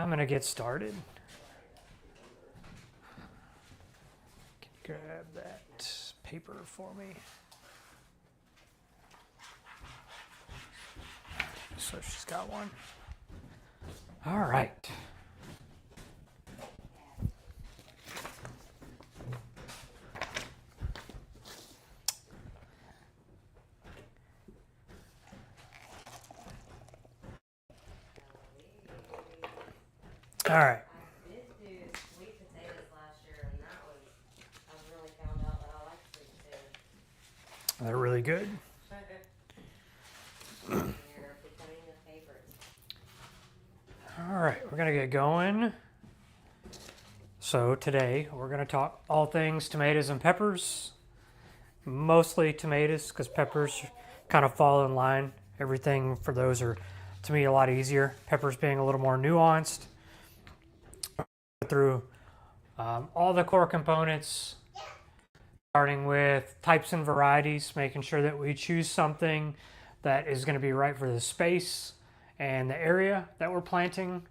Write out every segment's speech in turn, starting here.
I'm going to get started. Can you grab that paper for me? So she's got one. All right. All right. I did do sweet potatoes last year, and I really found out that I like sweet potatoes. They're really good. They're becoming a favorite. All right, we're going to get going. So today we're going to talk all things tomatoes and peppers. Mostly tomatoes because peppers kind of fall in line. Everything for those are, to me, a lot easier. Peppers being a little more nuanced. Through all the core components, starting with types and varieties, making sure that we choose something that is going to be right for the space and the area that we're planting.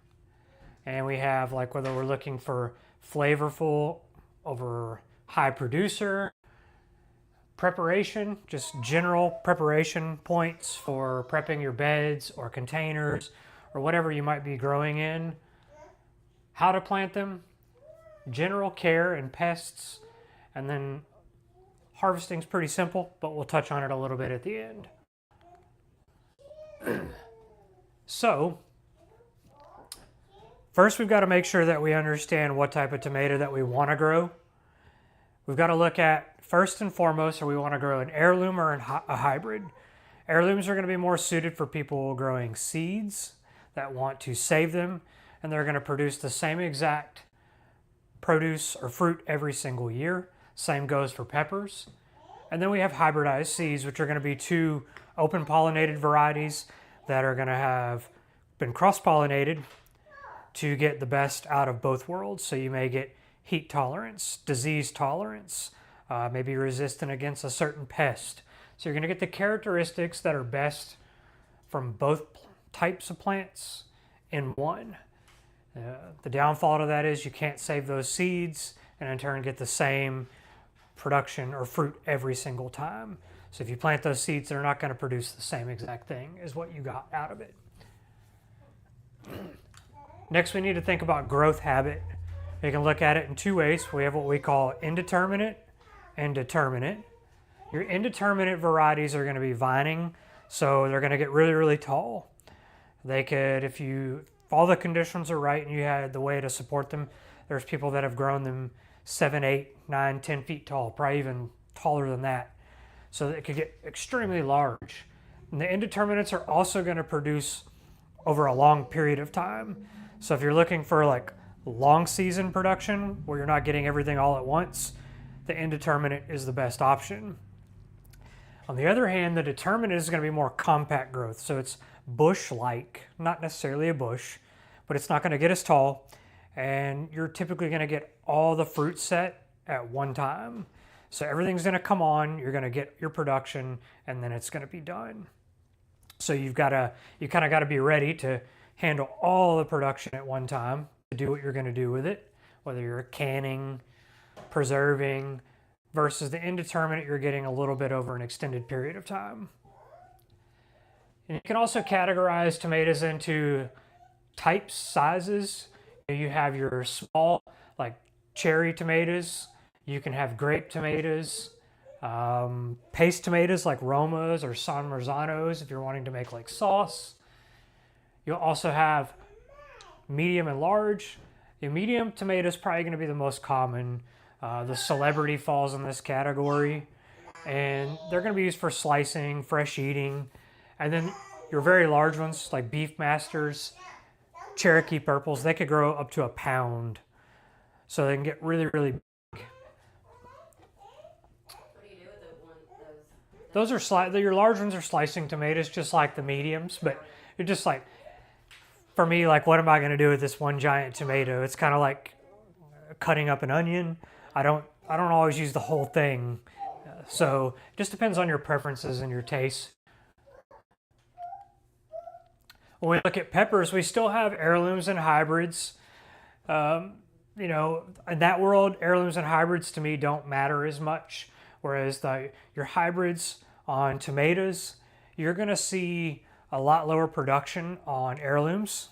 And we have like whether we're looking for flavorful over high producer, preparation, just general preparation points for prepping your beds or containers or whatever you might be growing in, how to plant them, general care and pests, and then harvesting's pretty simple, but we'll touch on it a little bit at the end. So, first we've got to make sure that we understand what type of tomato that we want to grow. We've got to look at, first and foremost, are we want to grow an heirloom or a hybrid. Heirlooms are going to be more suited for people growing seeds that want to save them, and they're going to produce the same exact produce or fruit every single year. Same goes for peppers. And then we have hybridized seeds, which are going to be two open pollinated varieties that are going to have been cross-pollinated to get the best out of both worlds. So you may get heat tolerance, disease tolerance, maybe resistant against a certain pest. So you're going to get the characteristics that are best from both types of plants in one. The downfall to that is you can't save those seeds and in turn get the same production or fruit every single time. So if you plant those seeds, they're not going to produce the same exact thing as what you got out of it. Next, we need to think about growth habit. We can look at it in two ways. We have what we call indeterminate and determinate. Your indeterminate varieties are going to be vining, so they're going to get really, really tall. They could, if all the conditions are right and you had the way to support them, there's people that have grown them 7, 8, 9, 10 feet tall, probably even taller than that. So it could get extremely large. And the indeterminates are also going to produce over a long period of time. So if you're looking for like long season production where you're not getting everything all at once, the indeterminate is the best option. On the other hand, the determinate is going to be more compact growth. So it's bush-like, not necessarily a bush, but it's not going to get as tall. And you're typically going to get all the fruit set at one time. So everything's going to come on, you're going to get your production, and then it's going to be done. So you kind of got to be ready to handle all the production at one time to do what you're going to do with it, whether you're canning, preserving, versus the indeterminate, you're getting a little bit over an extended period of time. And you can also categorize tomatoes into types, sizes. You have your small, like cherry tomatoes. You can have grape tomatoes, paste tomatoes like Romas or San Marzanos if you're wanting to make like sauce. You'll also have medium and large. The medium tomato is probably going to be the most common. The Celebrity falls in this category, and they're going to be used for slicing, fresh eating. And then your very large ones like Beef Masters, Cherokee Purples, they could grow up to 1 pound. So they can get really, really big. What do you do with Those are your large ones are slicing tomatoes just like the mediums, but you're just like, for me, like what am I going to do with this one giant tomato? It's kind of like cutting up an onion. I don't always use the whole thing. So it just depends on your preferences and your tastes. When we look at peppers, we still have heirlooms and hybrids. You know, in that world, heirlooms and hybrids to me don't matter as much. Whereas your hybrids on tomatoes, you're going to see a lot lower production on heirlooms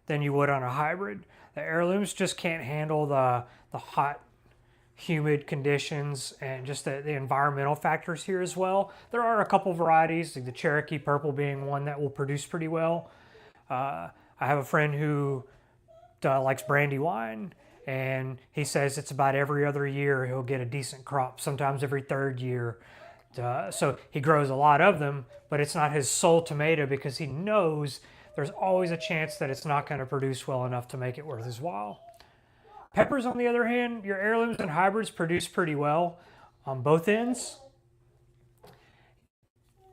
than you would on a hybrid. The heirlooms just can't handle the hot, humid conditions and just the environmental factors here as well. There are a couple varieties, like the Cherokee Purple being one that will produce pretty well. I have a friend who likes brandy wine, and he says it's about every other year he'll get a decent crop, sometimes every third year. So he grows a lot of them, but it's not his sole tomato because he knows there's always a chance that it's not going to produce well enough to make it worth his while. Peppers, on the other hand, your heirlooms and hybrids produce pretty well on both ends.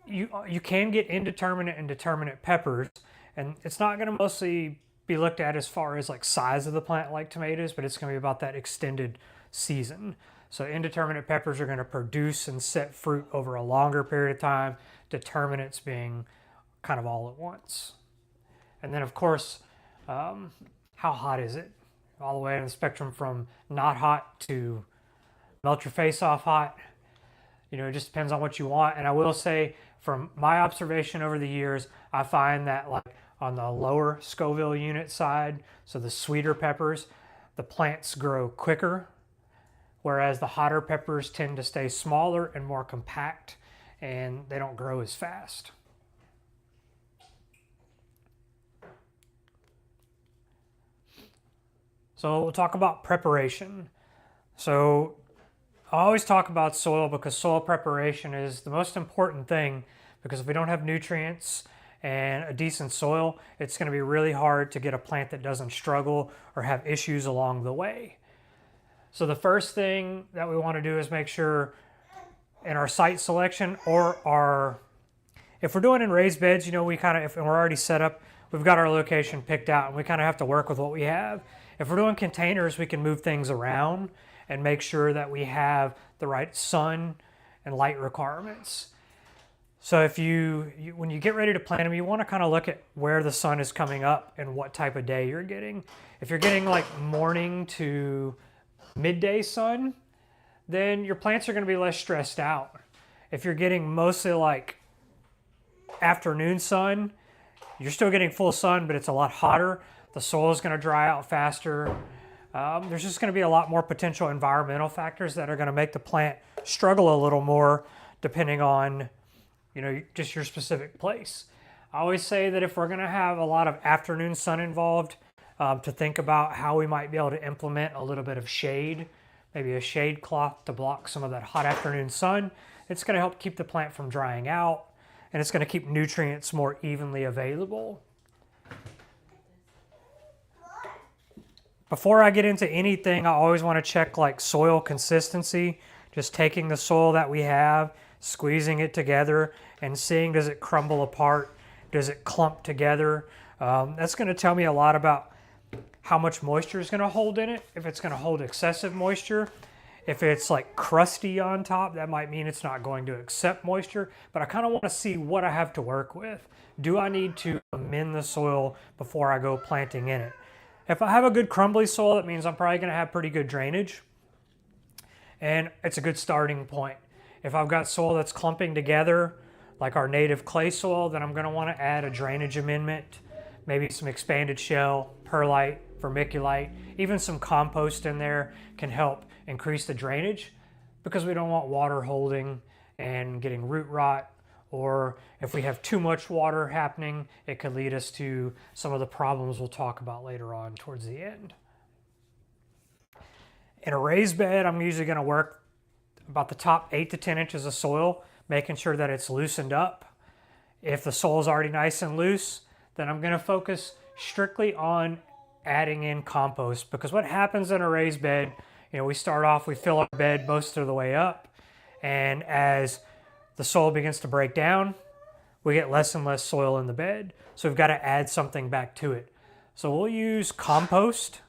You can get indeterminate and determinate peppers, and it's not going to mostly be looked at as far as like size of the plant like tomatoes, but it's going to be about that extended season. So indeterminate peppers are going to produce and set fruit over a longer period of time, determinates being kind of all at once. And then of course, how hot is it? All the way on the spectrum from not hot to melt your face off hot. You know, it just depends on what you want. And I will say, from my observation over the years, I find that like on the lower Scoville unit side, so the sweeter peppers, the plants grow quicker, whereas the hotter peppers tend to stay smaller and more compact, and they don't grow as fast. So we'll talk about preparation. So I always talk about soil because soil preparation is the most important thing, because if we don't have nutrients and a decent soil, it's going to be really hard to get a plant that doesn't struggle or have issues along the way. So the first thing that we want to do is make sure in our site selection if we're doing in raised beds, you know, if we're already set up, we've got our location picked out and we kind of have to work with what we have. If we're doing containers, we can move things around and make sure that we have the right sun and light requirements. So when you get ready to plant them, you want to kind of look at where the sun is coming up and what type of day you're getting. If you're getting like morning to midday sun, then your plants are going to be less stressed out. If you're getting mostly like afternoon sun, you're still getting full sun, but it's a lot hotter. The soil is going to dry out faster. There's just going to be a lot more potential environmental factors that are going to make the plant struggle a little more depending on, you know, just your specific place. I always say that if we're going to have a lot of afternoon sun involved, to think about how we might be able to implement a little bit of shade, maybe a shade cloth to block some of that hot afternoon sun. It's going to help keep the plant from drying out, and it's going to keep nutrients more evenly available. Before I get into anything, I always want to check like soil consistency, just taking the soil that we have, squeezing it together and seeing, does it crumble apart? Does it clump together? That's going to tell me a lot about how much moisture is going to hold in it, if it's going to hold excessive moisture. If it's like crusty on top, that might mean it's not going to accept moisture, but I kind of want to see what I have to work with. Do I need to amend the soil before I go planting in it? If I have a good crumbly soil, that means I'm probably going to have pretty good drainage, and it's a good starting point. If I've got soil that's clumping together, like our native clay soil, then I'm going to want to add a drainage amendment, maybe some expanded shell, perlite, vermiculite, even some compost in there can help increase the drainage, because we don't want water holding and getting root rot, or if we have too much water happening, it could lead us to some of the problems we'll talk about later on towards the end. In a raised bed, I'm usually going to work about the top 8 to 10 inches of soil, making sure that it's loosened up. If the soil is already nice and loose, then I'm going to focus strictly on adding in compost, because what happens in a raised bed, you know, we start off, we fill our bed most of the way up, and as the soil begins to break down, we get less and less soil in the bed, so we've got to add something back to it. So we'll use compost.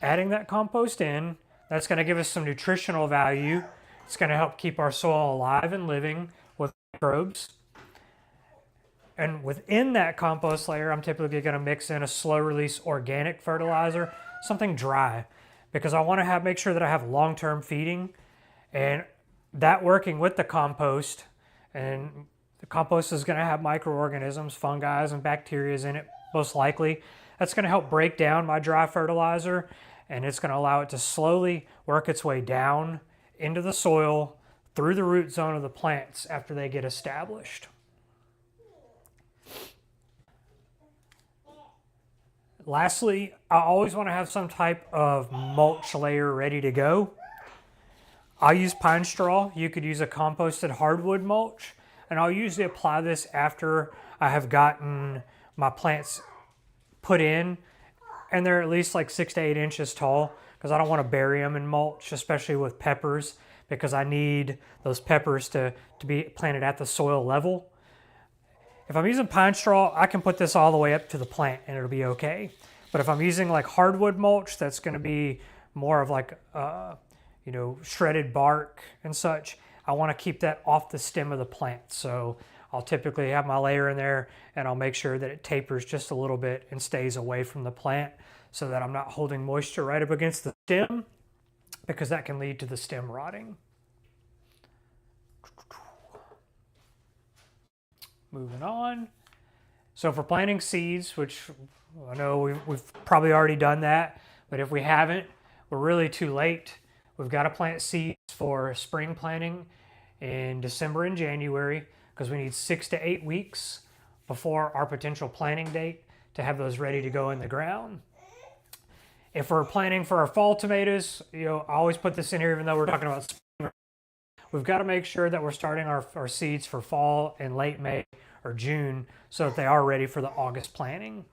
Adding that compost in, that's going to give us some nutritional value. It's going to help keep our soil alive and living with microbes. And within that compost layer, I'm typically going to mix in a slow release organic fertilizer, something dry, because I want to make sure that I have long-term feeding, and that working with the compost, and the compost is going to have microorganisms, fungi, and bacteria in it, most likely. That's going to help break down my dry fertilizer, and it's going to allow it to slowly work its way down into the soil through the root zone of the plants after they get established. Lastly, I always want to have some type of mulch layer ready to go. I'll use pine straw. You could use a composted hardwood mulch, and I'll usually apply this after I have gotten my plants put in, and they're at least like 6 to 8 inches tall, because I don't want to bury them in mulch, especially with peppers, because I need those peppers to be planted at the soil level. If I'm using pine straw, I can put this all the way up to the plant and it'll be okay. But if I'm using like hardwood mulch, that's going to be more of like, shredded bark and such. I want to keep that off the stem of the plant. So I'll typically have my layer in there, and I'll make sure that it tapers just a little bit and stays away from the plant so that I'm not holding moisture right up against the stem, because that can lead to the stem rotting. Moving on. So for planting seeds, which I know we've probably already done that, but if we haven't, we're really too late. We've got to plant seeds for spring planting in December and January, because we need 6 to 8 weeks before our potential planting date to have those ready to go in the ground. If we're planting for our fall tomatoes, I always put this in here even though we're talking about spring. We've got to make sure that we're starting our seeds for fall in late May or June so that they are ready for the August planting.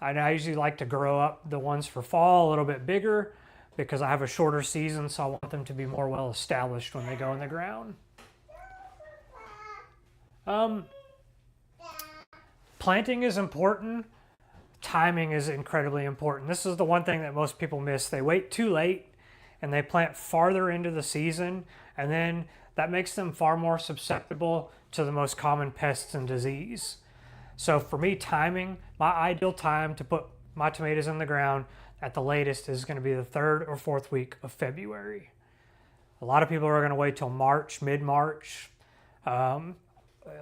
I usually like to grow up the ones for fall a little bit bigger, because I have a shorter season, so I want them to be more well established when they go in the ground. Planting is important. Timing is incredibly important. This is the one thing that most people miss. They wait too late and they plant farther into the season, and then that makes them far more susceptible to the most common pests and disease. So for me, timing, my ideal time to put my tomatoes in the ground at the latest is going to be the 3rd or 4th week of February. A lot of people are going to wait till March, mid-March. A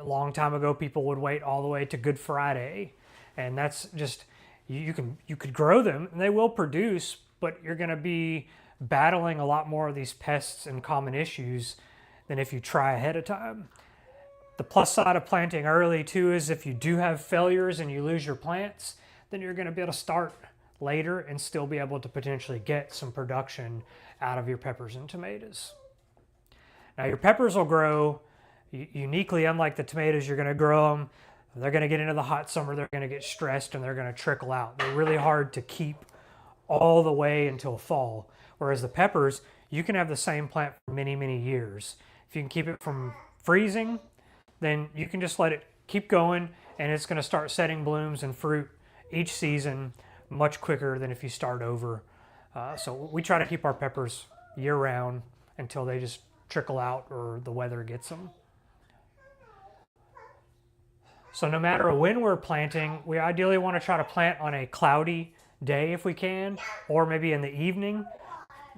long time ago, people would wait all the way to Good Friday, and that's just, you could grow them and they will produce, but you're going to be battling a lot more of these pests and common issues than if you try ahead of time. The plus side of planting early too is if you do have failures and you lose your plants, then you're going to be able to start later and still be able to potentially get some production out of your peppers and tomatoes. Now your peppers will grow uniquely, unlike the tomatoes. You're going to grow them, they're going to get into the hot summer, they're going to get stressed, and they're going to trickle out. They're really hard to keep all the way until fall. Whereas the peppers, you can have the same plant for many, many years. If you can keep it from freezing, then you can just let it keep going, and it's going to start setting blooms and fruit each season much quicker than if you start over. So we try to keep our peppers year round until they just trickle out or the weather gets them. So no matter when we're planting, we ideally want to try to plant on a cloudy day if we can, or maybe in the evening.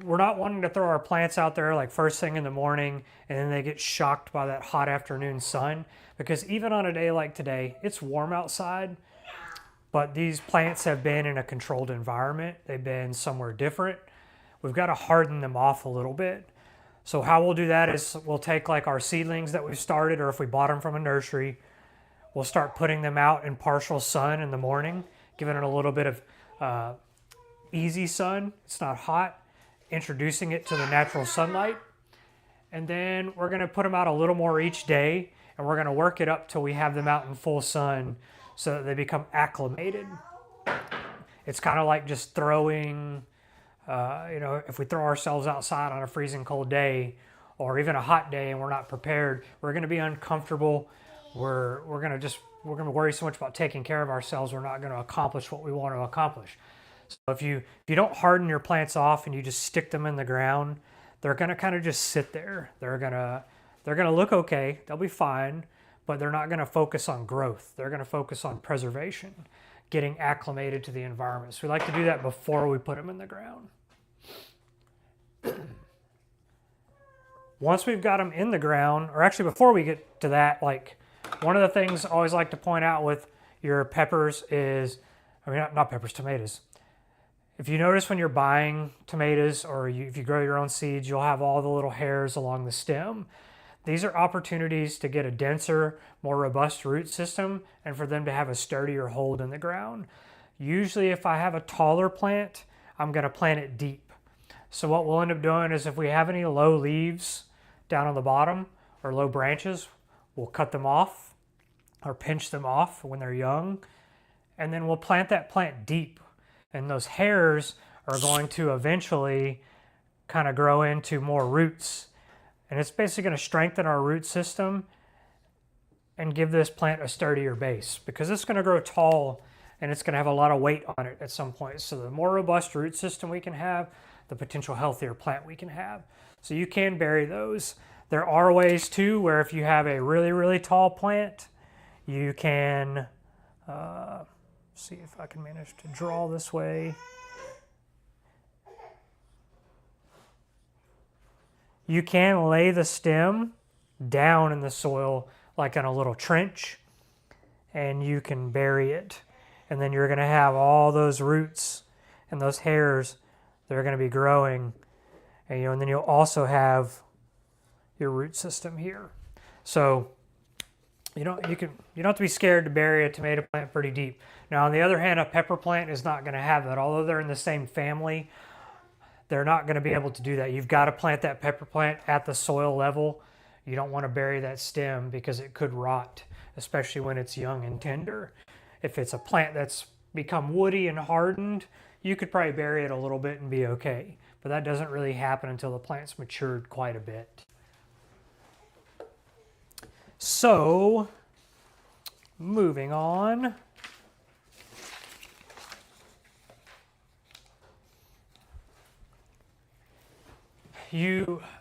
We're not wanting to throw our plants out there like first thing in the morning and then they get shocked by that hot afternoon sun, because even on a day like today, it's warm outside, but these plants have been in a controlled environment. They've been somewhere different. We've got to harden them off a little bit. So how we'll do that is we'll take like our seedlings that we've started, or if we bought them from a nursery, we'll start putting them out in partial sun in the morning, giving it a little bit of easy sun. It's not hot. Introducing it to the natural sunlight. And then we're going to put them out a little more each day, and we're going to work it up till we have them out in full sun so that they become acclimated. It's kind of like just throwing, if we throw ourselves outside on a freezing cold day or even a hot day and we're not prepared, we're going to be uncomfortable. We're going to worry so much about taking care of ourselves, we're not going to accomplish what we want to accomplish. So if you don't harden your plants off and you just stick them in the ground, they're going to kind of just sit there. They're going to look okay. They'll be fine, but they're not going to focus on growth. They're going to focus on preservation, getting acclimated to the environment. So we like to do that before we put them in the ground. Once we've got them in the ground, or actually before we get to that, like one of the things I always like to point out with your peppers is, I mean, not peppers, tomatoes. If you notice when you're buying tomatoes or if you grow your own seeds, you'll have all the little hairs along the stem. These are opportunities to get a denser, more robust root system and for them to have a sturdier hold in the ground. Usually if I have a taller plant, I'm going to plant it deep. So what we'll end up doing is if we have any low leaves down on the bottom or low branches, we'll cut them off or pinch them off when they're young. And then we'll plant that plant deep. And those hairs are going to eventually kind of grow into more roots. And it's basically going to strengthen our root system and give this plant a sturdier base because it's going to grow tall and it's going to have a lot of weight on it at some point. So the more robust root system we can have, the potential healthier plant we can have. So you can bury those. There are ways too where if you have a really, really tall plant, you can, see if I can manage to draw this way. You can lay the stem down in the soil like in a little trench and you can bury it. And then you're going to have all those roots and those hairs that are going to be growing. And, and then you'll also have your root system here. So you don't have to be scared to bury a tomato plant pretty deep. Now, on the other hand, a pepper plant is not going to have that. Although they're in the same family, they're not going to be able to do that. You've got to plant that pepper plant at the soil level. You don't want to bury that stem because it could rot, especially when it's young and tender. If it's a plant that's become woody and hardened, you could probably bury it a little bit and be okay. But that doesn't really happen until the plant's matured quite a bit. So, moving on.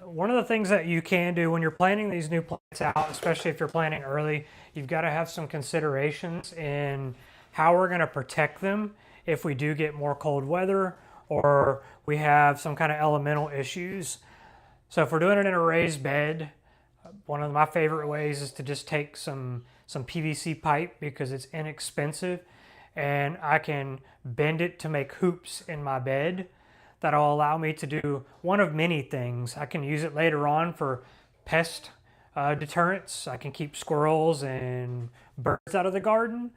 One of the things that you can do when you're planting these new plants out, especially if you're planting early, you've got to have some considerations in how we're going to protect them if we do get more cold weather or we have some kind of elemental issues. So if we're doing it in a raised bed, one of my favorite ways is to just take some PVC pipe because it's inexpensive and I can bend it to make hoops in my bed that'll allow me to do one of many things. I can use it later on for pest deterrents. I can keep squirrels and birds out of the garden.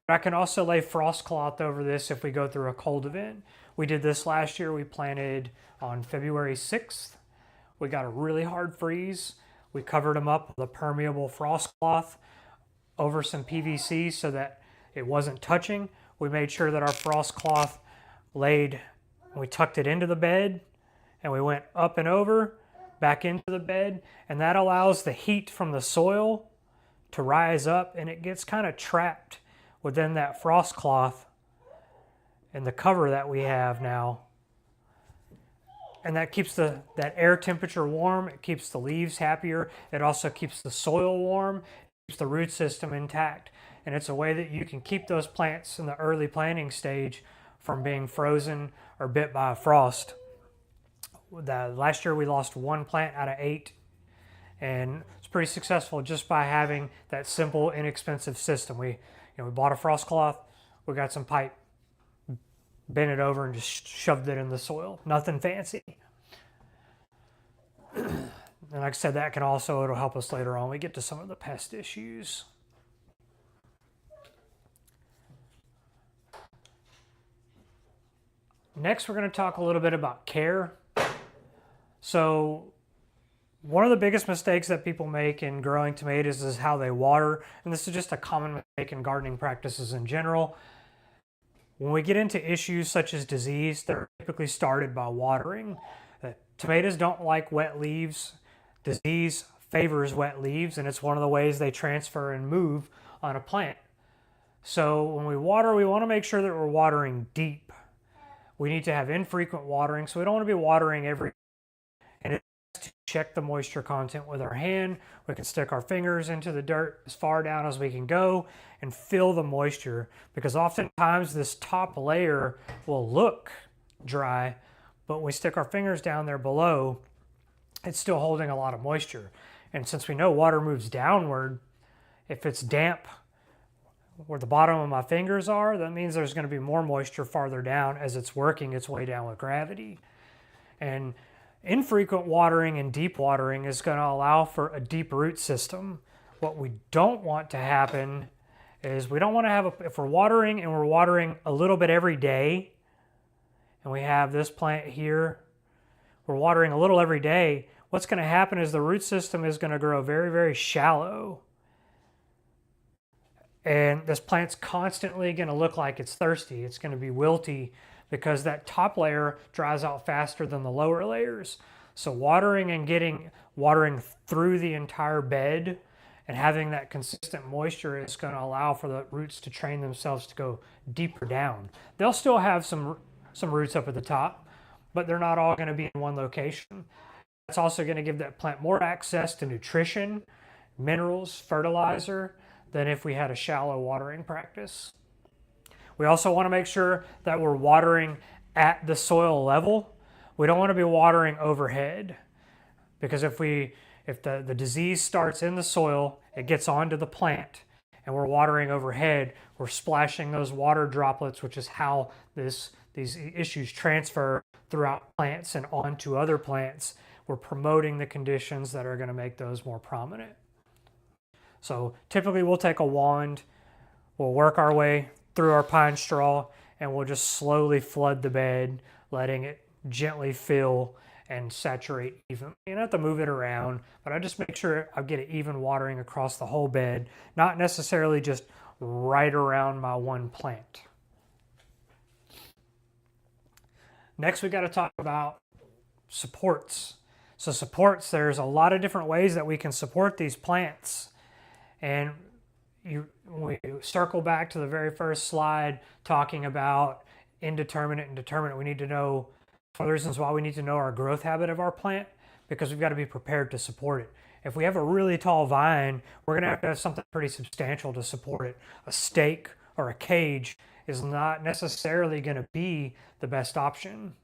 But I can also lay frost cloth over this if we go through a cold event. We did this last year. We planted on February 6th. We got a really hard freeze. We covered them up with a permeable frost cloth over some PVC so that it wasn't touching. We made sure that our frost cloth laid, we tucked it into the bed and we went up and over, back into the bed, and that allows the heat from the soil to rise up and it gets kind of trapped within that frost cloth and the cover that we have now. And that keeps that air temperature warm. It keeps the leaves happier. It also keeps the soil warm, keeps the root system intact. And it's a way that you can keep those plants in the early planting stage from being frozen or bit by a frost. Last year we lost 1 plant out of 8. And it's pretty successful just by having that simple, inexpensive system. We bought a frost cloth, we got some pipe, bent it over and just shoved it in the soil. Nothing fancy. And like I said, it'll help us later on. We get to some of the pest issues. Next, we're going to talk a little bit about care. So one of the biggest mistakes that people make in growing tomatoes is how they water. And this is just a common mistake in gardening practices in general. When we get into issues such as disease, they're typically started by watering. Tomatoes don't like wet leaves. Disease favors wet leaves, and it's one of the ways they transfer and move on a plant. So when we water, we want to make sure that we're watering deep. We need to have infrequent watering, so we don't want to be watering every. And it's check the moisture content with our hand. We can stick our fingers into the dirt as far down as we can go and feel the moisture, because oftentimes this top layer will look dry, but when we stick our fingers down there below, it's still holding a lot of moisture. And since we know water moves downward, if it's damp where the bottom of my fingers are, that means there's going to be more moisture farther down as it's working its way down with gravity. And infrequent watering and deep watering is going to allow for a deep root system. What we don't want to happen is we don't want to have, if we're watering and we're watering a little bit every day, and we have this plant here, we're watering a little every day, what's going to happen is the root system is going to grow very, very shallow. And this plant's constantly going to look like it's thirsty. It's going to be wilty because that top layer dries out faster than the lower layers. So watering through the entire bed and having that consistent moisture is going to allow for the roots to train themselves to go deeper down. They'll still have some roots up at the top, but they're not all going to be in one location. That's also going to give that plant more access to nutrition, minerals, fertilizer, than if we had a shallow watering practice. We also want to make sure that we're watering at the soil level. We don't want to be watering overhead, because if the disease starts in the soil, it gets onto the plant, and we're watering overhead, we're splashing those water droplets, which is how these issues transfer throughout plants and onto other plants. We're promoting the conditions that are going to make those more prominent. So typically we'll take a wand, we'll work our way through our pine straw, and we'll just slowly flood the bed, letting it gently fill and saturate evenly. You don't have to move it around, but I just make sure I get it even watering across the whole bed, not necessarily just right around my one plant. Next, we got to talk about supports. So supports, there's a lot of different ways that we can support these plants. And we circle back to the very first slide talking about indeterminate and determinate. We need to know, one of the reasons why we need to know our growth habit of our plant, because we've got to be prepared to support it. If we have a really tall vine, we're going to have something pretty substantial to support it. A stake or a cage is not necessarily going to be the best option.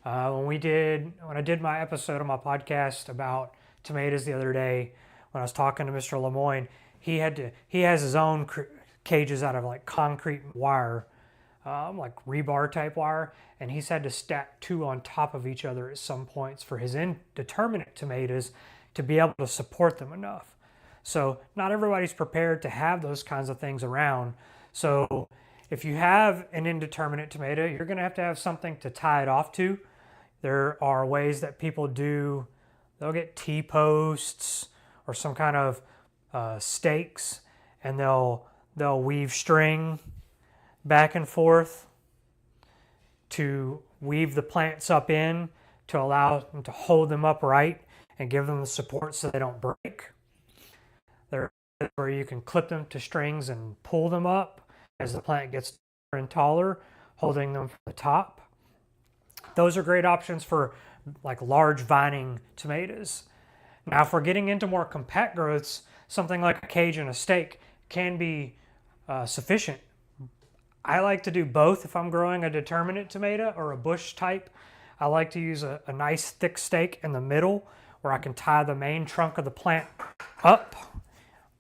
When I did my episode on my podcast about tomatoes the other day, when I was talking to Mr. Lemoyne, he has his own cages out of like concrete wire, like rebar type wire, and he's had to stack two on top of each other at some points for his indeterminate tomatoes to be able to support them enough. So not everybody's prepared to have those kinds of things around. So if you have an indeterminate tomato, you're going to have something to tie it off to. There are ways that people do, they'll get T-posts or some kind of stakes, and they'll weave string back and forth to weave the plants up in to allow them to hold them upright and give them the support so they don't break. There are where you can clip them to strings and pull them up as the plant gets taller and taller, holding them from the top. Those are great options for like large vining tomatoes. Now, if we're getting into more compact growths, something like a cage and a stake can be sufficient. I like to do both if I'm growing a determinate tomato or a bush type. I like to use a nice thick stake in the middle where I can tie the main trunk of the plant up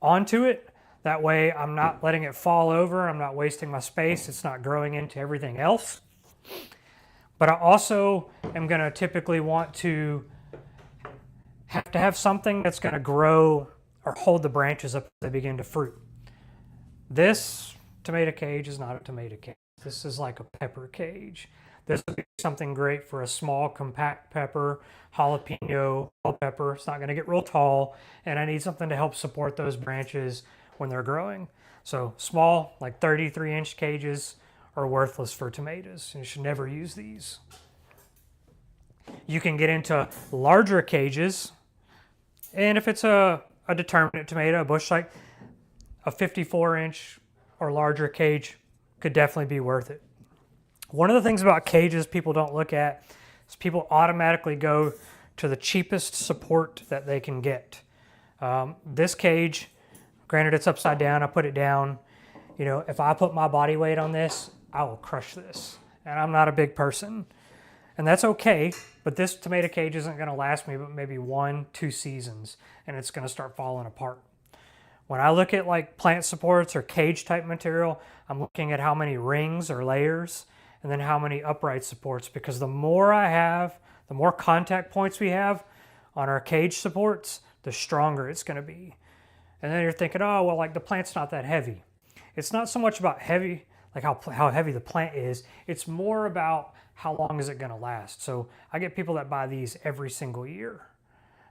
onto it. That way I'm not letting it fall over, I'm not wasting my space, it's not growing into everything else. But I also am going to typically want to have something that's going to grow or hold the branches up as they begin to fruit. This tomato cage is not a tomato cage. This is like a pepper cage. This would be something great for a small compact pepper, jalapeno, bell pepper. It's not going to get real tall, and I need something to help support those branches when they're growing. So small, like 33-inch cages are worthless for tomatoes. You should never use these. You can get into larger cages, and if it's a determinate tomato, a bush like a 54-inch or larger cage could definitely be worth it. One of the things about cages people don't look at is people automatically go to the cheapest support that they can get. This cage, granted it's upside down, I put it down. You know, if I put my body weight on this, I will crush this. And I'm not a big person. And that's okay, but this tomato cage isn't gonna last me but maybe 1-2 seasons, and it's gonna start falling apart. When I look at like plant supports or cage type material, I'm looking at how many rings or layers, and then how many upright supports, because the more I have, the more contact points we have on our cage supports, the stronger it's gonna be. And then you're thinking, oh, well, like the plant's not that heavy. It's not so much about heavy, like how heavy the plant is. It's more about how long is it gonna last. So I get people that buy these every single year.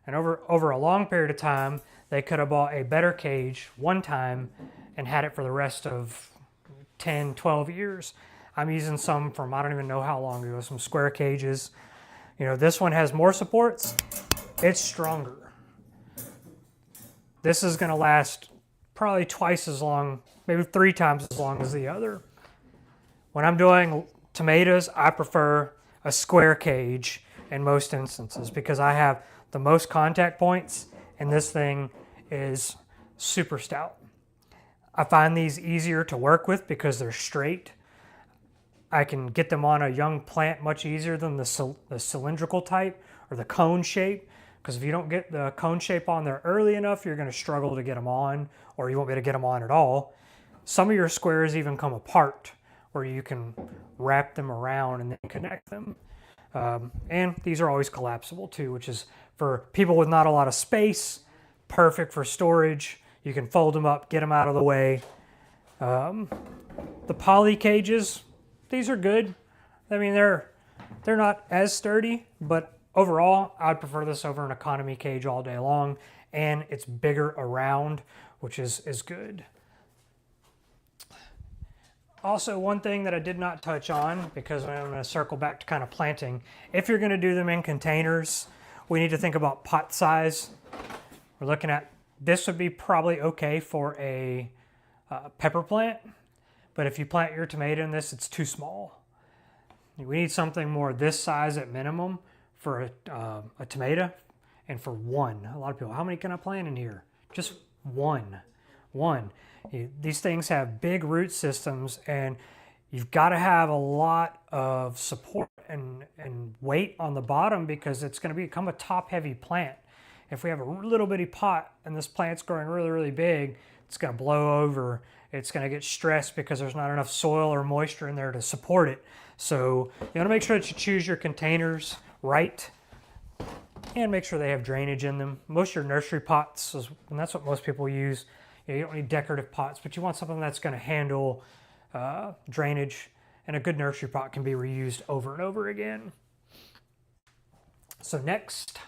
And over a long period of time, they could have bought a better cage one time and had it for the rest of 10, 12 years. I'm using some from I don't even know how long ago, some square cages. You know, this one has more supports. It's stronger. This is gonna last probably twice as long, maybe 3 times as long as the other. When I'm doing tomatoes, I prefer a square cage in most instances because I have the most contact points, and this thing is super stout. I find these easier to work with because they're straight. I can get them on a young plant much easier than the cylindrical type or the cone shape, because if you don't get the cone shape on there early enough, you're going to struggle to get them on, or you won't be able to get them on at all. Some of your squares even come apart where you can wrap them around and then connect them. And these are always collapsible too, which is for people with not a lot of space, perfect for storage. You can fold them up, get them out of the way. The poly cages, these are good. I mean, they're not as sturdy, but overall, I'd prefer this over an economy cage all day long, and it's bigger around, which is good. Also, one thing that I did not touch on, because I'm going to circle back to kind of planting, if you're going to do them in containers, we need to think about pot size. We're looking at, this would be probably okay for a pepper plant, but if you plant your tomato in this, it's too small. We need something more this size at minimum for a tomato, and for one. A lot of people, how many can I plant in here? Just one. These things have big root systems, and you've got to have a lot of support and weight on the bottom, because it's going to become a top heavy plant. If we have a little bitty pot and this plant's growing really, really big, it's going to blow over. It's going to get stressed because there's not enough soil or moisture in there to support it. So you want to make sure that you choose your containers right, and make sure they have drainage in them. Most of your nursery pots, and that's what most people use. You don't need decorative pots, but you want something that's going to handle drainage, and a good nursery pot can be reused over and over again. So next,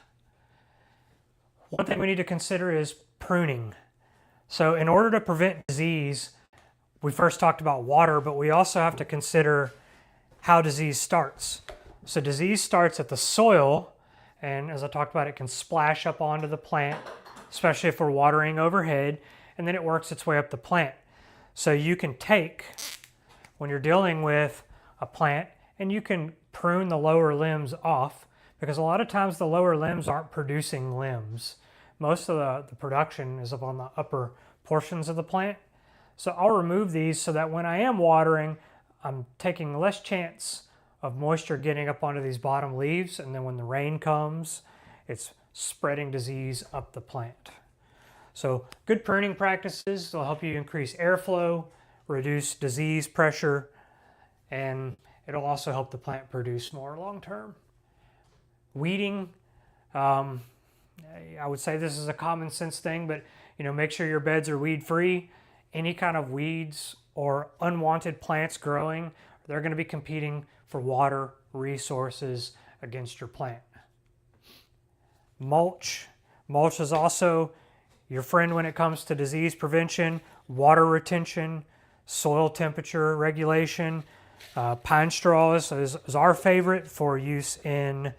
one thing we need to consider is pruning. So in order to prevent disease, we first talked about water, but we also have to consider how disease starts. So disease starts at the soil, and as I talked about, it can splash up onto the plant, especially if we're watering overhead, and then it works its way up the plant. So you can take, when you're dealing with a plant, and you can prune the lower limbs off, because a lot of times the lower limbs aren't producing limbs. Most of the production is up on the upper portions of the plant. So I'll remove these so that when I am watering, I'm taking less chance of moisture getting up onto these bottom leaves, and then when the rain comes, it's spreading disease up the plant. So good pruning practices will help you increase airflow, reduce disease pressure, and it'll also help the plant produce more long term. Weeding, I would say this is a common sense thing, but make sure your beds are weed free. Any kind of weeds or unwanted plants growing, they're going to be competing for water resources against your plant. Mulch is also your friend when it comes to disease prevention, water retention, soil temperature regulation. Pine straw is our favorite for use in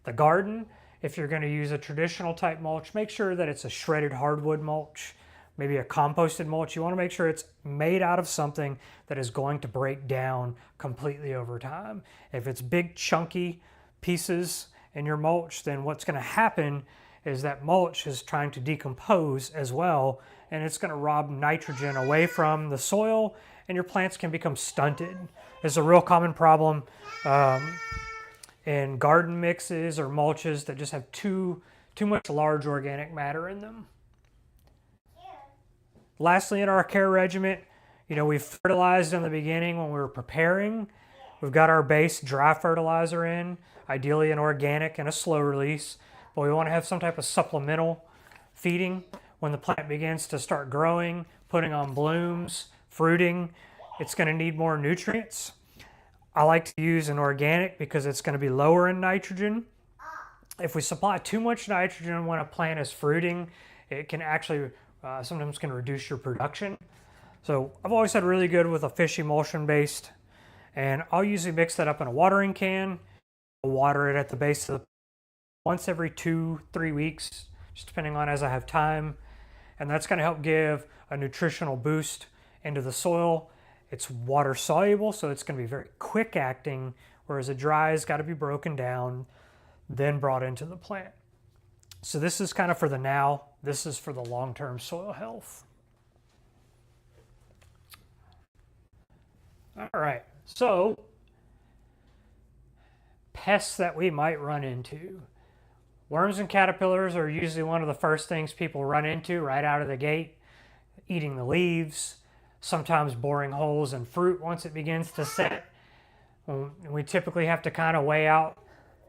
the garden. If you're going to use a traditional type mulch, make sure that it's a shredded hardwood mulch, maybe a composted mulch. You want to make sure it's made out of something that is going to break down completely over time. If it's big chunky pieces in your mulch, then what's going to happen is that mulch is trying to decompose as well, and it's going to rob nitrogen away from the soil, and your plants can become stunted. It's a real common problem in garden mixes or mulches that just have too much large organic matter in them. Lastly, in our care regimen, we fertilized in the beginning when we were preparing. We've got our base dry fertilizer in, ideally an organic and a slow release, but we want to have some type of supplemental feeding when the plant begins to start growing, putting on blooms, fruiting. It's going to need more nutrients. I like to use an organic because it's going to be lower in nitrogen. If we supply too much nitrogen when a plant is fruiting, it can actually sometimes can reduce your production. So I've always had really good with a fish emulsion based, and I'll usually mix that up in a watering can. I'll water it at the base of the once every 2-3 weeks, just depending on as I have time. And that's going to help give a nutritional boost into the soil. It's water soluble, so it's going to be very quick acting, whereas a dry has got to be broken down, then brought into the plant. So this is kind of for the now. This is for the long-term soil health. All right, so pests that we might run into. Worms and caterpillars are usually one of the first things people run into right out of the gate, eating the leaves, sometimes boring holes in fruit once it begins to set. We typically have to kind of weigh out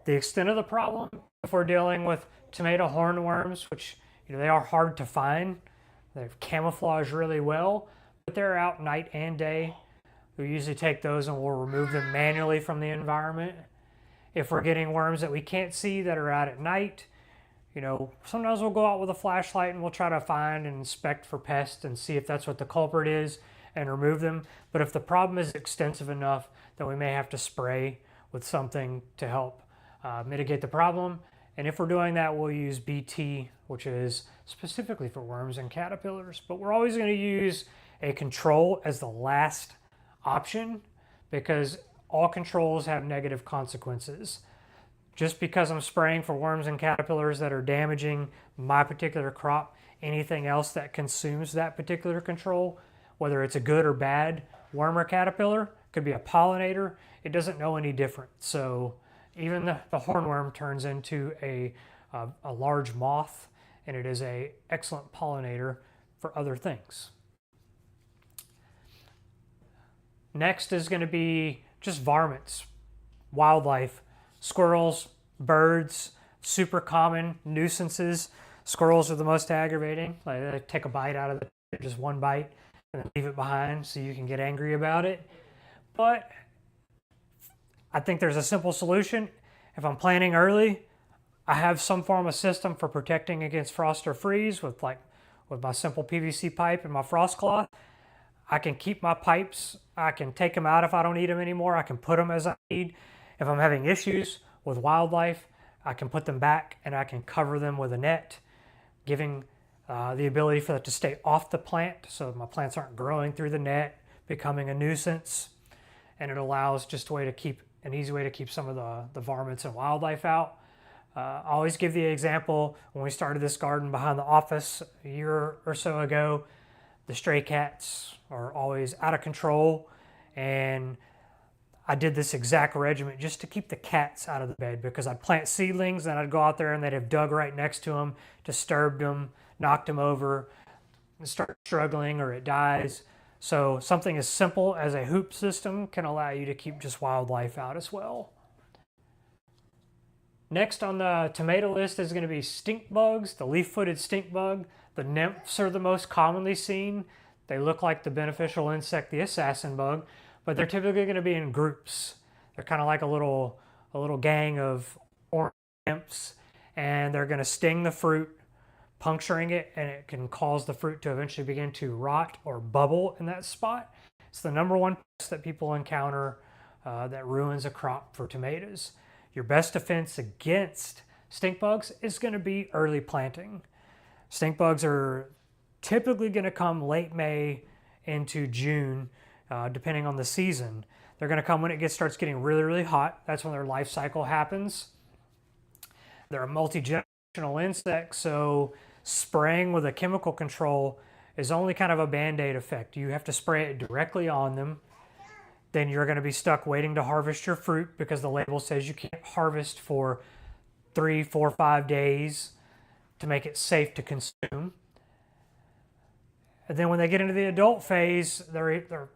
the extent of the problem if we're dealing with tomato hornworms, which they are hard to find. They camouflage really well, but they're out night and day. We usually take those and we'll remove them manually from the environment. If we're getting worms that we can't see that are out at night, sometimes we'll go out with a flashlight and we'll try to find and inspect for pests and see if that's what the culprit is and remove them. But if the problem is extensive enough, then we may have to spray with something to help mitigate the problem. And if we're doing that, we'll use BT, which is specifically for worms and caterpillars. But we're always going to use a control as the last option, because all controls have negative consequences. Just because I'm spraying for worms and caterpillars that are damaging my particular crop, anything else that consumes that particular control, whether it's a good or bad worm or caterpillar, could be a pollinator, it doesn't know any different. So even the hornworm turns into a large moth, and it is an excellent pollinator for other things. Next is going to be just varmints, wildlife, squirrels, birds, super common nuisances. Squirrels are the most aggravating. They take a bite out of just one bite and then leave it behind so you can get angry about it. But I think there's a simple solution. If I'm planting early, I have some form of system for protecting against frost or freeze with my simple PVC pipe and my frost cloth. I can keep my pipes. I can take them out if I don't need them anymore. I can put them as I need. If I'm having issues with wildlife, I can put them back and I can cover them with a net, giving the ability for that to stay off the plant so my plants aren't growing through the net, becoming a nuisance. And it allows just an easy way to keep some of the varmints and wildlife out. I always give the example when we started this garden behind the office a year or so ago. The stray cats are always out of control, and I did this exact regimen just to keep the cats out of the bed, because I'd plant seedlings and I'd go out there and they'd have dug right next to them, disturbed them, knocked them over, and start struggling, or it dies. So something as simple as a hoop system can allow you to keep just wildlife out as well. Next on the tomato list is going to be stink bugs, the leaf-footed stink bug. The nymphs are the most commonly seen. They look like the beneficial insect, the assassin bug, but they're typically going to be in groups. They're kind of like a little gang of orange nymphs, and they're going to sting the fruit, puncturing it, and it can cause the fruit to eventually begin to rot or bubble in that spot. It's the number one pest that people encounter that ruins a crop for tomatoes. Your best defense against stink bugs is going to be early planting. Stink bugs are typically going to come late May into June, depending on the season. They're going to come when it starts getting really, really hot. That's when their life cycle happens. They're a multi-generational insect, so spraying with a chemical control is only kind of a band-aid effect. You have to spray it directly on them. Then you're going to be stuck waiting to harvest your fruit because the label says you can't harvest for 3, 4, 5 days to make it safe to consume. And then when they get into the adult phase, they're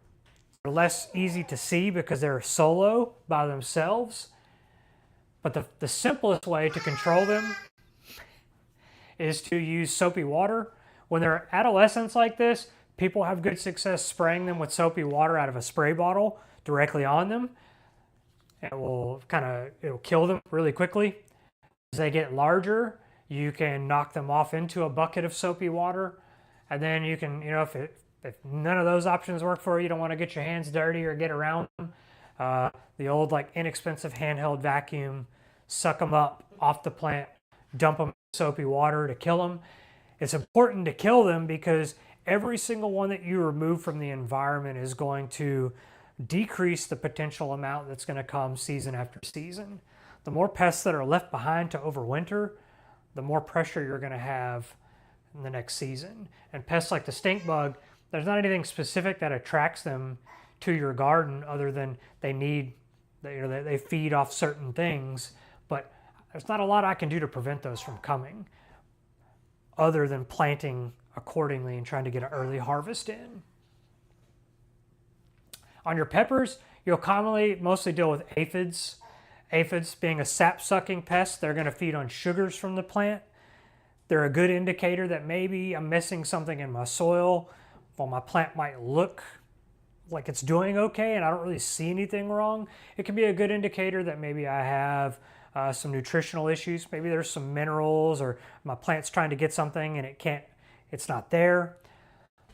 less easy to see because they're solo by themselves. But the simplest way to control them is to use soapy water. When they're adolescents like this, people have good success spraying them with soapy water out of a spray bottle directly on them. It'll kill them really quickly. As they get larger, you can knock them off into a bucket of soapy water, and then you can, if none of those options work for you, you don't want to get your hands dirty or get around them, the old inexpensive handheld vacuum, suck them up off the plant, dump them in soapy water to kill them. It's important to kill them because every single one that you remove from the environment is going to decrease the potential amount that's going to come season after season. The more pests that are left behind to overwinter, the more pressure you're going to have in the next season. And pests like the stink bug, there's not anything specific that attracts them to your garden other than they feed off certain things, but there's not a lot I can do to prevent those from coming other than planting accordingly and trying to get an early harvest in. On your peppers, you'll mostly deal with aphids. Aphids being a sap-sucking pest, they're going to feed on sugars from the plant. They're a good indicator that maybe I'm missing something in my soil. While my plant might look like it's doing okay and I don't really see anything wrong, it can be a good indicator that maybe I have some nutritional issues. Maybe there's some minerals or my plant's trying to get something and it's not there.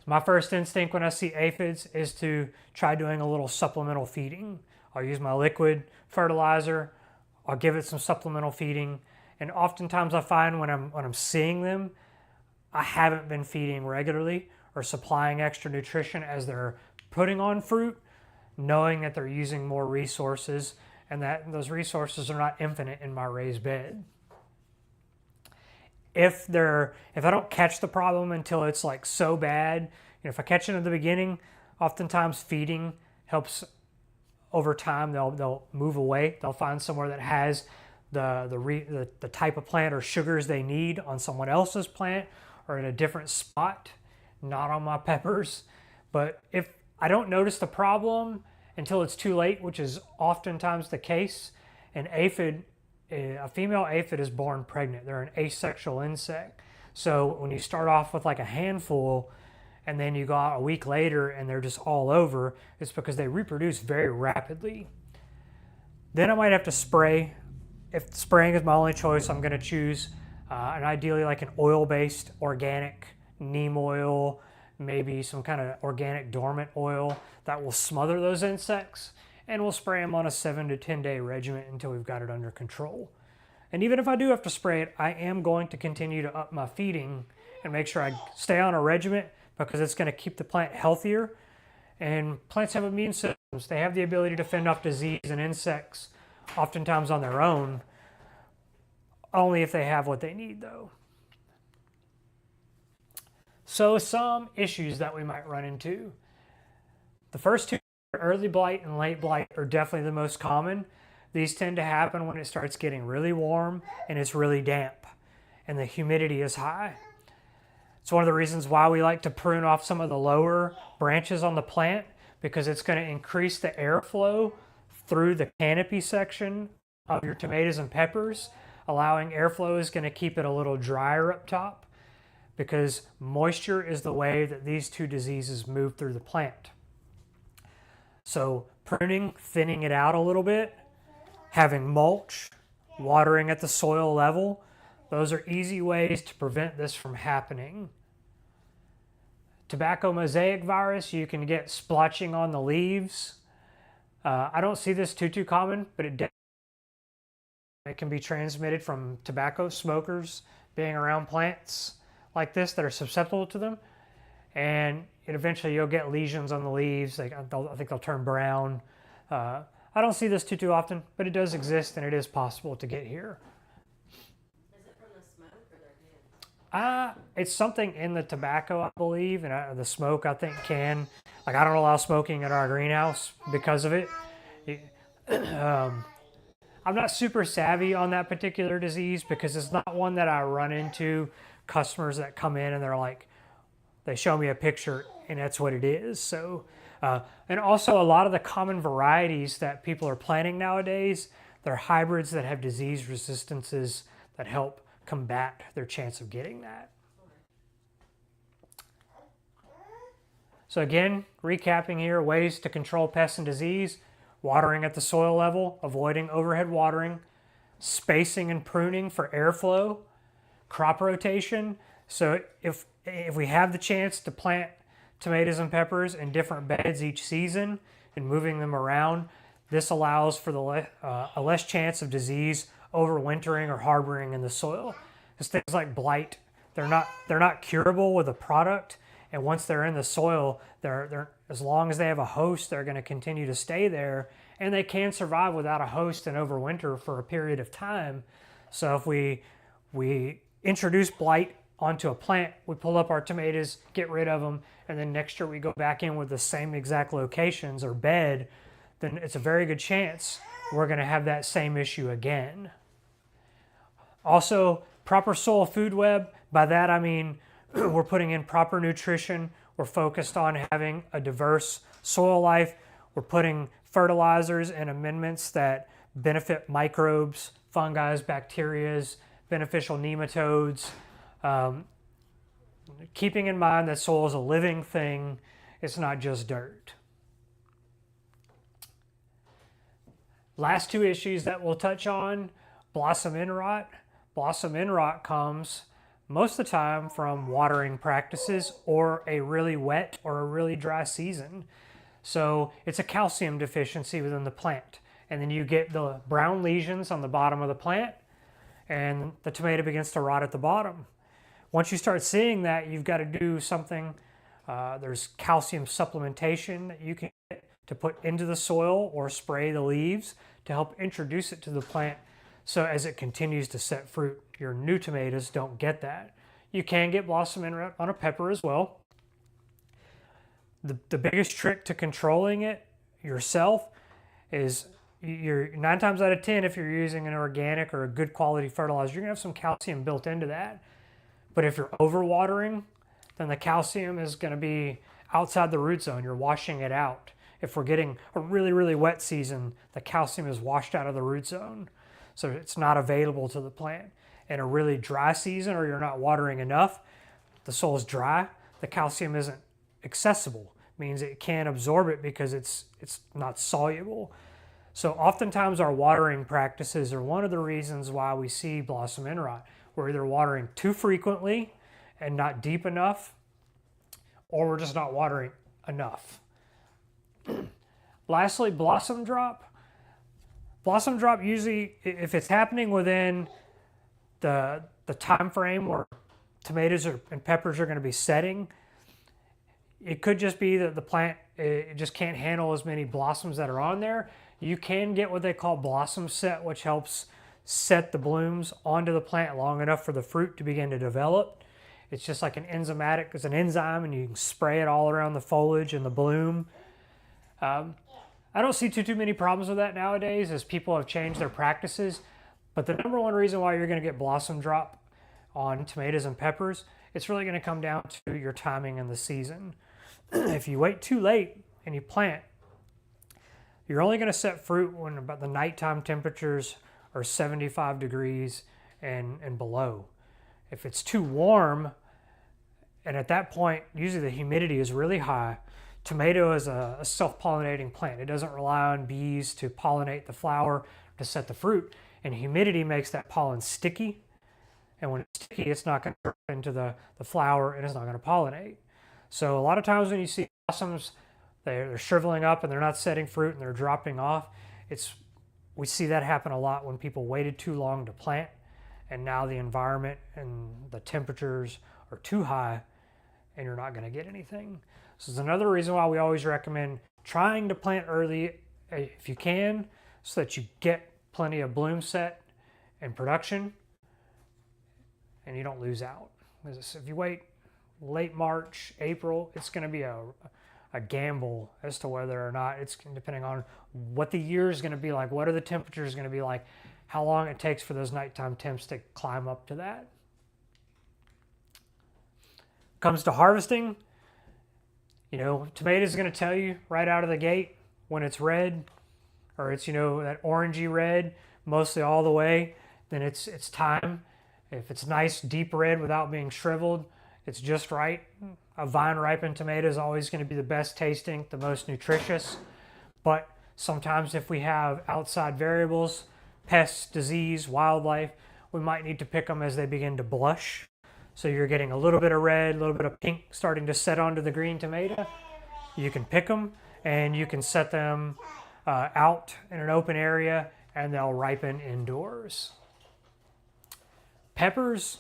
My first instinct when I see aphids is to try doing a little supplemental feeding. I'll use my liquid fertilizer, I'll give it some supplemental feeding, and oftentimes I find when I'm seeing them, I haven't been feeding regularly or supplying extra nutrition as they're putting on fruit, knowing that they're using more resources and that those resources are not infinite in my raised bed. If I don't catch the problem until it's so bad, if I catch it in the beginning, oftentimes feeding helps. Over time, they'll move away. They'll find somewhere that has the type of plant or sugars they need on someone else's plant or in a different spot, not on my peppers. But if I don't notice the problem until it's too late, which is oftentimes the case, a female aphid is born pregnant. They're an asexual insect. So when you start off with a handful and then you go out a week later and they're just all over, it's because they reproduce very rapidly. Then I might have to spray. If spraying is my only choice, I'm going to choose and ideally an oil-based organic neem oil, maybe some kind of organic dormant oil that will smother those insects, and we'll spray them on a 7 to 10 day regimen until we've got it under control. And even if I do have to spray it, I am going to continue to up my feeding and make sure I stay on a regimen because it's going to keep the plant healthier. And plants have immune systems. They have the ability to fend off disease and insects, oftentimes on their own, only if they have what they need though. So some issues that we might run into. The first two, early blight and late blight, are definitely the most common. These tend to happen when it starts getting really warm and it's really damp and the humidity is high. It's one of the reasons why we like to prune off some of the lower branches on the plant, because it's going to increase the airflow through the canopy section of your tomatoes and peppers. Allowing airflow is going to keep it a little drier up top, because moisture is the way that these two diseases move through the plant. So pruning, thinning it out a little bit, having mulch, watering at the soil level, those are easy ways to prevent this from happening. Tobacco mosaic virus, you can get splotching on the leaves. I don't see this too common, but it can be transmitted from tobacco smokers being around plants like this that are susceptible to them. And eventually you'll get lesions on the leaves. I think they'll turn brown. I don't see this too often, but it does exist and it is possible to get here. It's something in the tobacco, I believe, and the smoke, I think, can. Like, I don't allow smoking in our greenhouse because of it. I'm not super savvy on that particular disease because it's not one that I run into customers that come in and they're like, they show me a picture and that's what it is. So, and also a lot of the common varieties that people are planting nowadays, they're hybrids that have disease resistances that help combat their chance of getting that. So again, recapping here, ways to control pests and disease: watering at the soil level, avoiding overhead watering, spacing and pruning for airflow, crop rotation. So if we have the chance to plant tomatoes and peppers in different beds each season and moving them around, this allows for a less chance of disease overwintering or harboring in the soil. Because things like blight, they're not curable with a product, and once they're in the soil, they're as long as they have a host, they're going to continue to stay there, and they can survive without a host and overwinter for a period of time. So if we introduce blight onto a plant, we pull up our tomatoes, get rid of them, and then next year we go back in with the same exact locations or bed, then it's a very good chance we're going to have that same issue again. Also, proper soil food web. By that I mean we're putting in proper nutrition. We're focused on having a diverse soil life. We're putting fertilizers and amendments that benefit microbes, fungi, bacteria, beneficial nematodes. Keeping in mind that soil is a living thing. It's not just dirt. Last two issues that we'll touch on: blossom end rot. Blossom end rot comes most of the time from watering practices or a really wet or a really dry season. So it's a calcium deficiency within the plant. And then you get the brown lesions on the bottom of the plant and the tomato begins to rot at the bottom. Once you start seeing that, you've got to do something. There's calcium supplementation that you can get to put into the soil or spray the leaves to help introduce it to the plant. So as it continues to set fruit, your new tomatoes don't get that. You can get blossom end rot on a pepper as well. The biggest trick to controlling it yourself is you're 9 times out of 10, if you're using an organic or a good quality fertilizer, you're gonna have some calcium built into that. But if you're overwatering, then the calcium is gonna be outside the root zone. You're washing it out. If we're getting a really, really wet season, the calcium is washed out of the root zone. So it's not available to the plant. In a really dry season, or you're not watering enough, the soil is dry, the calcium isn't accessible. It means it can't absorb it because it's not soluble. So oftentimes our watering practices are one of the reasons why we see blossom end rot. We're either watering too frequently and not deep enough, or we're just not watering enough. Lastly, blossom drop. Blossom drop usually, if it's happening within the time frame where tomatoes and peppers are going to be setting, it could just be that the plant it just can't handle as many blossoms that are on there. You can get what they call blossom set, which helps set the blooms onto the plant long enough for the fruit to begin to develop. It's just like it's an enzyme, and you can spray it all around the foliage and the bloom. I don't see too many problems with that nowadays as people have changed their practices. But the number one reason why you're going to get blossom drop on tomatoes and peppers, it's really going to come down to your timing in the season. If you wait too late and you plant, you're only going to set fruit when about the nighttime temperatures are 75 degrees and below. If it's too warm, and at that point, usually the humidity is really high. Tomato is a self-pollinating plant. It doesn't rely on bees to pollinate the flower to set the fruit. And humidity makes that pollen sticky. And when it's sticky, it's not going to drip into the flower, and it's not going to pollinate. So a lot of times when you see blossoms, they're shriveling up and they're not setting fruit and they're dropping off. We see that happen a lot when people waited too long to plant, and now the environment and the temperatures are too high and you're not going to get anything. So it's another reason why we always recommend trying to plant early if you can, so that you get plenty of bloom set and production and you don't lose out. If you wait late March, April, it's going to be a gamble as to whether or not it's depending on what the year is going to be like, what are the temperatures going to be like, how long it takes for those nighttime temps to climb up to that. Comes to harvesting, tomatoes is going to tell you right out of the gate when it's red or it's, that orangey red, mostly all the way, then it's time. If it's nice deep red without being shriveled, it's just right. A vine ripened tomato is always going to be the best tasting, the most nutritious. But sometimes if we have outside variables, pests, disease, wildlife, we might need to pick them as they begin to blush. So you're getting a little bit of red, a little bit of pink starting to set onto the green tomato. You can pick them and you can set them out in an open area and they'll ripen indoors. Peppers,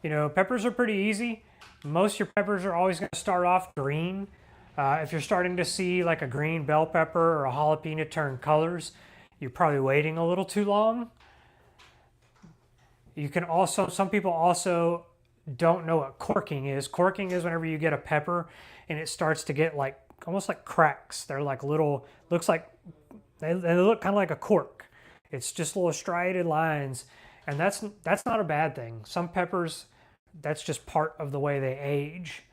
peppers are pretty easy. Most of your peppers are always going to start off green. If you're starting to see like a green bell pepper or a jalapeno turn colors, you're probably waiting a little too long. You can also, some people also don't know what corking is. Corking is whenever you get a pepper and it starts to get like almost like cracks. They're like little, looks like they look kind of like a cork. It's just little striated lines, and that's not a bad thing. Some peppers, that's just part of the way they age.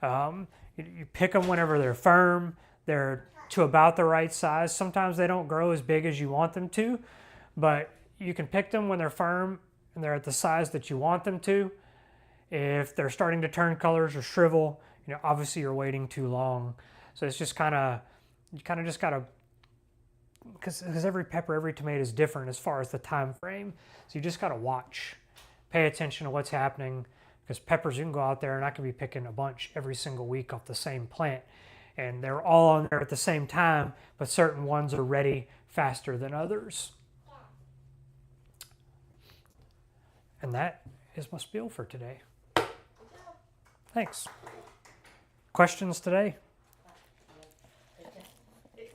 You pick them whenever they're firm, they're to about the right size. Sometimes they don't grow as big as you want them to, but you can pick them when they're firm and they're at the size that you want them to. If they're starting to turn colors or shrivel, obviously you're waiting too long. So it's just you just gotta, because every pepper, every tomato is different as far as the time frame. So you just gotta watch, pay attention to what's happening, because peppers, you can go out there and I can be picking a bunch every single week off the same plant. And they're all on there at the same time, but certain ones are ready faster than others. And that is my spiel for today. Thanks. Questions today? I think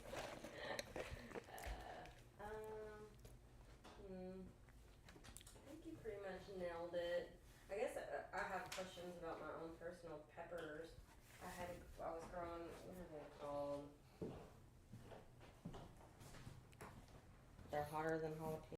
you pretty much nailed it. I guess I have questions about my own personal peppers. I was growing, what are they called? They're hotter than jalapeno.